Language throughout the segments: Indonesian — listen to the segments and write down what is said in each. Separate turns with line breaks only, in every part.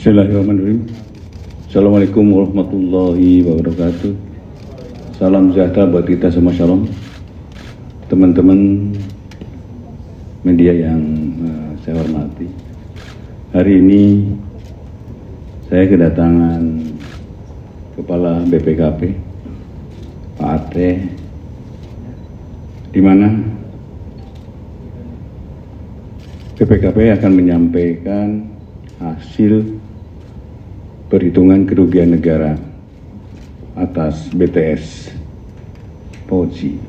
Bismillahirrahmanirrahim. Assalamualaikum warahmatullahi wabarakatuh. Salam sejahtera buat kita semua, shalom. Teman-teman media yang saya hormati, hari ini saya kedatangan Kepala BPKP Pak Ate, di mana BPKP akan menyampaikan hasil perhitungan kerugian negara atas BTS Poci.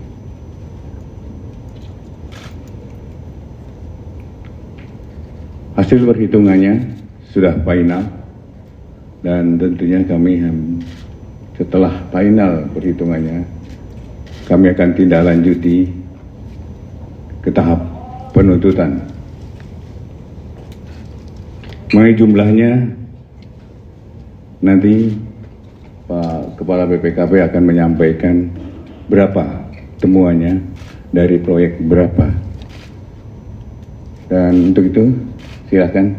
Hasil perhitungannya sudah final dan tentunya kami setelah final perhitungannya kami akan tindak lanjuti ke tahap penuntutan. Mengenai jumlahnya, nanti Pak Kepala BPKP akan menyampaikan berapa temuannya dari proyek berapa. Dan untuk itu silakan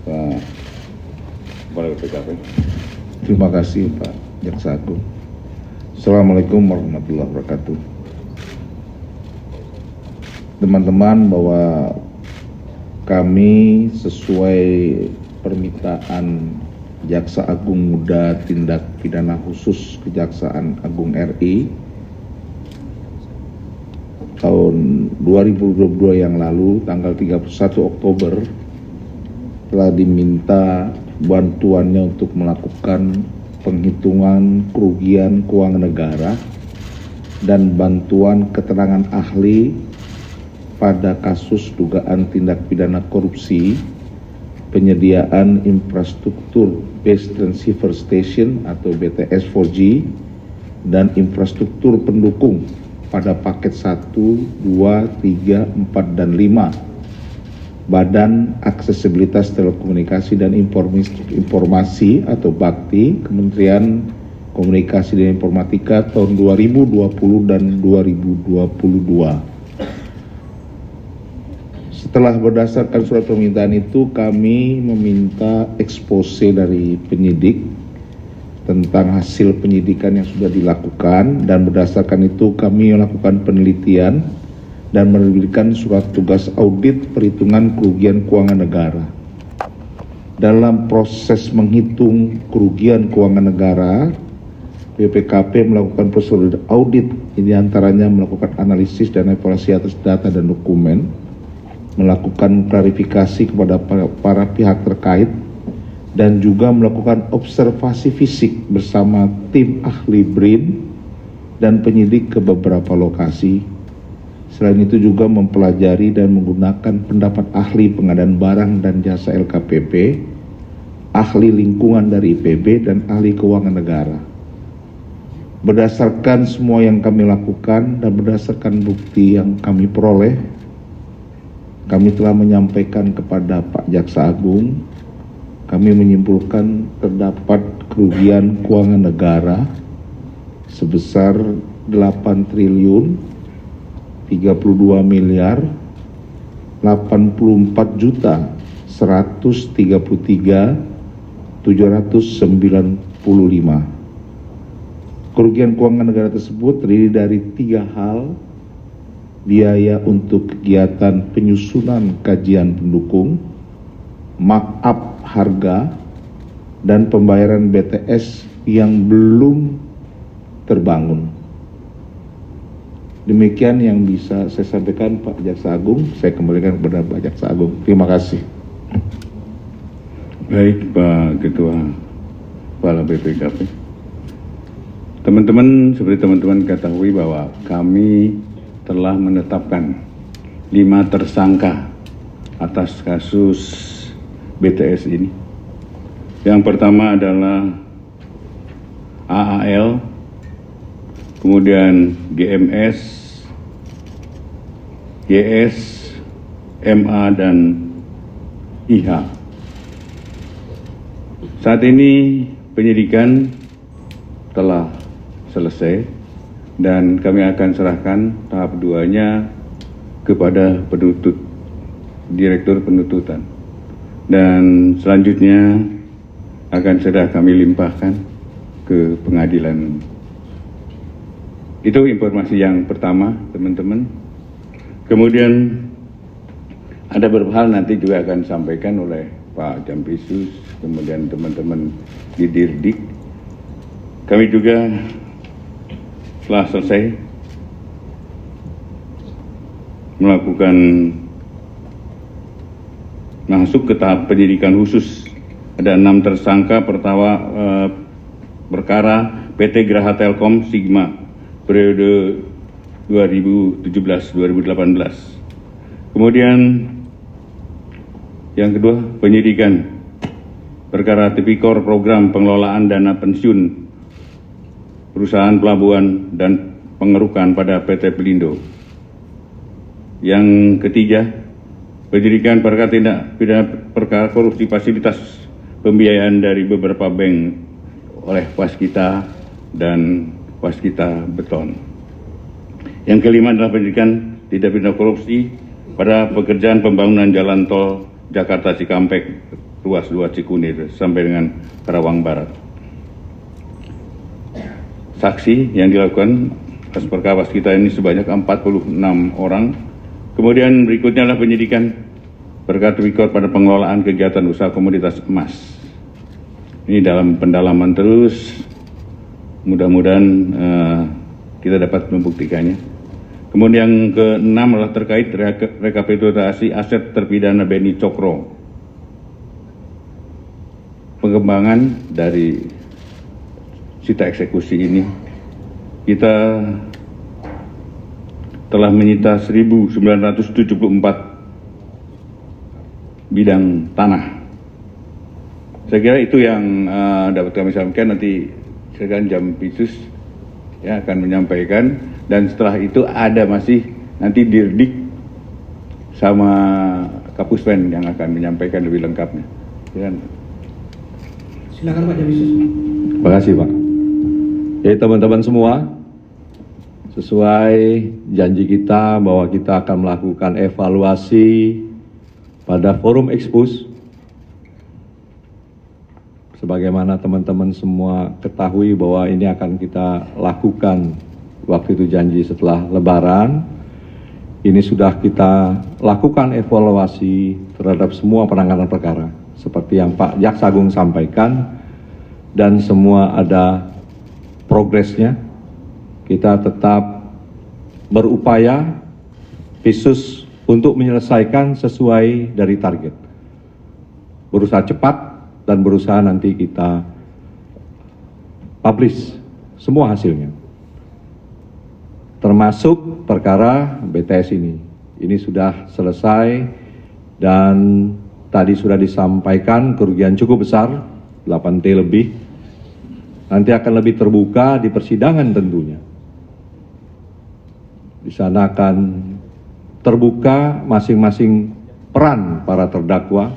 Pak Kepala BPKP.
Terima kasih Pak Jaksa Agung. Assalamualaikum warahmatullahi wabarakatuh. Teman-teman, bahwa kami sesuai permintaan Jaksa Agung Muda Tindak Pidana Khusus Kejaksaan Agung RI tahun 2022 yang lalu, tanggal 31 Oktober, telah diminta bantuannya untuk melakukan penghitungan kerugian keuangan negara dan bantuan keterangan ahli pada kasus dugaan tindak pidana korupsi penyediaan infrastruktur Base Transceiver Station atau BTS 4G dan infrastruktur pendukung pada paket 1, 2, 3, 4, dan 5 Badan Aksesibilitas Telekomunikasi dan Informasi atau BAKTI Kementerian Komunikasi dan Informatika tahun 2020 dan 2022. Setelah berdasarkan surat permintaan itu, kami meminta expose dari penyidik tentang hasil penyidikan yang sudah dilakukan, dan berdasarkan itu kami melakukan penelitian dan menerbitkan surat tugas audit perhitungan kerugian keuangan negara. Dalam proses menghitung kerugian keuangan negara, BPKP melakukan prosedur audit, ini antaranya melakukan analisis dan evaluasi atas data dan dokumen, melakukan klarifikasi kepada para pihak terkait, dan juga melakukan observasi fisik bersama tim ahli BRIN dan penyidik ke beberapa lokasi. Selain itu juga mempelajari dan menggunakan pendapat ahli pengadaan barang dan jasa LKPP, ahli lingkungan dari IPB, dan ahli keuangan negara. Berdasarkan semua yang kami lakukan dan berdasarkan bukti yang kami peroleh, kami telah menyampaikan kepada Pak Jaksa Agung, kami menyimpulkan terdapat kerugian keuangan negara sebesar 8 triliun 32 miliar 84 juta 133 795. Kerugian keuangan negara tersebut terdiri dari 3 hal: biaya untuk kegiatan penyusunan kajian pendukung, markup harga, dan pembayaran BTS yang belum terbangun. Demikian yang bisa saya sampaikan Pak Jaksa Agung. Saya kembalikan kepada Pak Jaksa Agung. Terima kasih.
Baik Pak Ketua Kepala BPKP. Teman-teman, seperti teman-teman ketahui bahwa kami telah menetapkan 5 tersangka atas kasus BTS ini. Yang pertama adalah AAL, kemudian GMS, GS, MA, dan IH. Saat ini penyidikan telah selesai dan kami akan serahkan tahap 2-nya kepada penuntut, Direktur Penuntutan. Dan selanjutnya akan segera kami limpahkan ke pengadilan. Itu informasi yang pertama, teman-teman. Kemudian ada beberapa hal nanti juga akan disampaikan oleh Pak Jampisus, kemudian teman-teman di Dirdik. Kami juga telah selesai melakukan masuk ke tahap penyidikan khusus. Ada 6 tersangka. Pertama perkara PT Graha Telkom Sigma periode 2017-2018. Kemudian yang kedua, penyidikan perkara tipikor program pengelolaan dana pensiun perusahaan pelabuhan dan pengerukan pada PT Pelindo. Yang ketiga, penyidikan perkara tindak pidana perkara korupsi fasilitas pembiayaan dari beberapa bank oleh Waskita dan Waskita Beton. Yang kelima adalah penyidikan tindak pidana korupsi pada pekerjaan pembangunan jalan tol Jakarta Cikampek ruas 2 Cikunir sampai dengan Karawang Barat. Saksi yang dilakukan atas perkara Waskita ini sebanyak 46 orang. Kemudian berikutnya adalah penyidikan perkara tipikor pada pengelolaan kegiatan usaha komoditas emas. Ini dalam pendalaman terus, mudah-mudahan kita dapat membuktikannya. Kemudian yang keenam adalah terkait rekapitulasi aset terpidana Beni Cokro. Pengembangan dari sita eksekusi ini, kita telah menyita 1.974 bidang tanah. Saya kira itu yang dapat kami sampaikan. Nanti silakan Jampisus ya akan menyampaikan, dan setelah itu ada masih nanti Dirdik sama Kapuspen yang akan menyampaikan lebih lengkapnya.
Silakan Pak Jampisus.
Terima kasih Pak. Jadi teman-teman semua, sesuai janji kita bahwa kita akan melakukan evaluasi pada forum Expus. Sebagaimana teman-teman semua ketahui bahwa ini akan kita lakukan waktu itu janji setelah Lebaran. Ini sudah kita lakukan evaluasi terhadap semua penanganan perkara. Seperti yang Pak Jaksa Agung sampaikan, dan semua ada progresnya. Kita tetap berupaya khusus untuk menyelesaikan sesuai dari target. Berusaha cepat dan berusaha nanti kita publish semua hasilnya. Termasuk perkara BTS ini. Ini sudah selesai dan tadi sudah disampaikan kerugian cukup besar, 8T lebih. Nanti akan lebih terbuka di persidangan tentunya. Di sana akan terbuka masing-masing peran para terdakwa.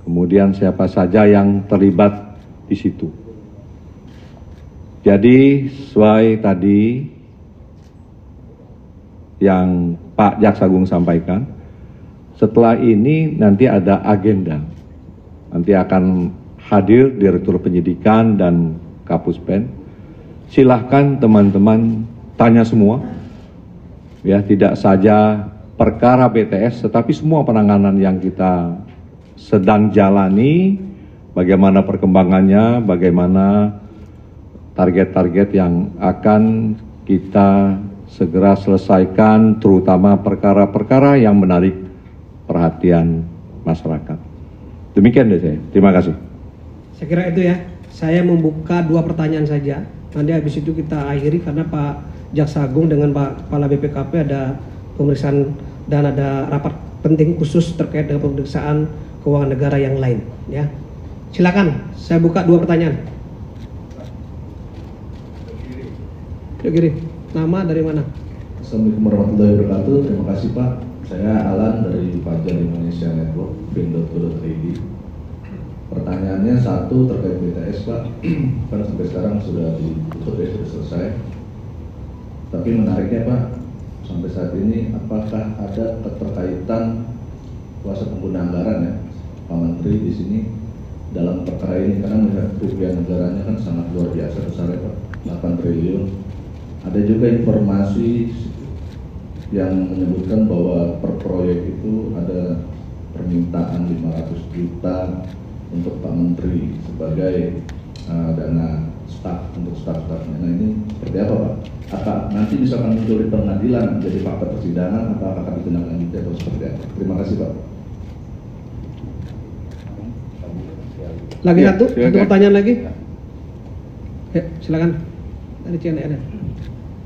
Kemudian siapa saja yang terlibat di situ. Jadi sesuai tadi yang Pak Jaksa Agung sampaikan, setelah ini nanti ada agenda. Nanti akan hadir Direktur Penyidikan dan Kapuspen. Silahkan teman-teman tanya semua, ya, tidak saja perkara BTS, tetapi semua penanganan yang kita sedang jalani, bagaimana perkembangannya, bagaimana target-target yang akan kita segera selesaikan, terutama perkara-perkara yang menarik perhatian masyarakat. Demikian dari saya. Terima kasih.
Saya kira itu ya. Saya membuka 2 pertanyaan saja. Nanti habis itu kita akhiri karena Pak Jaksa Agung dengan Pak Kepala BPKP ada pemeriksaan dan ada rapat penting khusus terkait dengan pemeriksaan keuangan negara yang lain. Ya, silakan. Saya buka 2 pertanyaan. Yuk kiri. Nama dari mana?
Assalamualaikum warahmatullahi wabarakatuh. Terima kasih Pak. Saya Alan dari Fajar Indonesia Network, bin.co.id. Pertanyaannya satu terkait BTS Pak. Kan sampai sekarang sudah ditutup ya, sudah selesai. Tapi menariknya Pak, sampai saat ini apakah ada keterkaitan kuasa pengguna anggaran ya, Pak Menteri di sini dalam perkara ini, karena melihat kerugian negaranya kan sangat luar biasa besar ya Pak, 8 triliun. Ada juga informasi yang menyebutkan bahwa per proyek itu ada permintaan 500 juta untuk Pak Menteri sebagai dana staf untuk staf-stafnya. Nah ini seperti apa Pak? Apa nanti misalkan muncul di pengadilan menjadi fakta persidangan, apakah akan ditindaklanjuti atau seperti apa? Terima kasih Pak.
Lagi
Ya,
satu
silakan.
pertanyaan lagi. Ya, silakan. Dari CNN.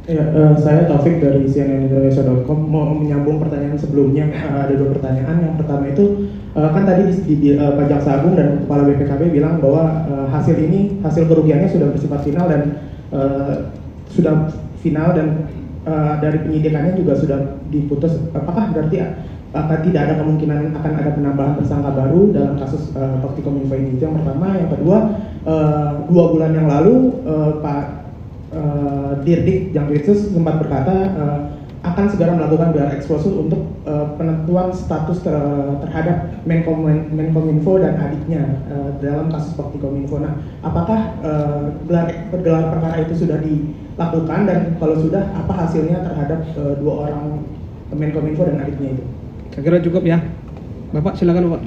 Ya, saya Taufik dari cnnindonesia.com mau menyambung pertanyaan sebelumnya. Ada 2 pertanyaan. Yang pertama itu kan tadi Pak Jaksa Agung dan Kepala BPKP bilang bahwa hasil kerugiannya sudah bersifat final dan dari penyidikannya juga sudah diputus. Apakah berarti tidak ada kemungkinan akan ada penambahan tersangka baru dalam kasus Toktikominfo ini? Itu yang pertama. Yang kedua, 2 bulan yang lalu Pak Dirdik Jampitsus sempat berkata akan segera melakukan gelar eksposur untuk penentuan status terhadap Menkominfo dan adiknya dalam kasus Toktikominfo. Nah, apakah gelar perkara itu sudah dilakukan dan kalau sudah, apa hasilnya terhadap 2 orang Menkominfo dan adiknya itu?
Saya kira cukup ya. Bapak silakan Bapak.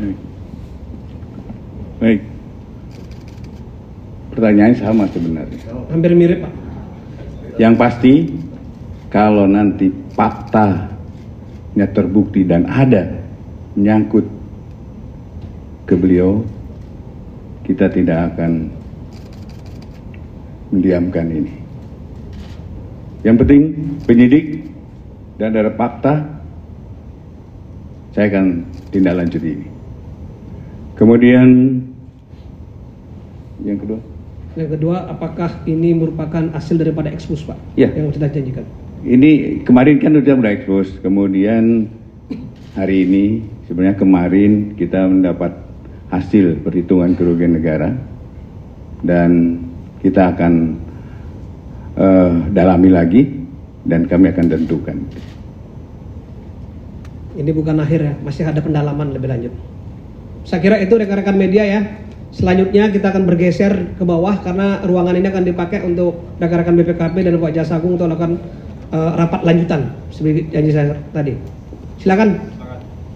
Baik. Pertanyaan sama sebenarnya.
Hampir mirip Pak.
Yang pasti kalau nanti faktanya terbukti dan ada menyangkut ke beliau, kita tidak akan mendiamkan ini. Yang penting penyidik dan ada fakta, saya akan tindak lanjut ini. Kemudian yang kedua.
Yang kedua, apakah ini merupakan hasil daripada ekspos Pak?
Ya.
Yang sudah janjikan.
Ini kemarin kan sudah mulai ekspos, kemudian hari ini, sebenarnya kemarin kita mendapat hasil perhitungan kerugian negara dan kita akan dalami lagi dan kami akan tentukan.
Ini bukan akhir ya, masih ada pendalaman lebih lanjut. Saya kira itu rekan-rekan media ya. Selanjutnya kita akan bergeser ke bawah karena ruangan ini akan dipakai untuk rekan-rekan BPKP dan Pak Jaksa Agung untuk melakukan rapat lanjutan seperti janji saya tadi. Silakan.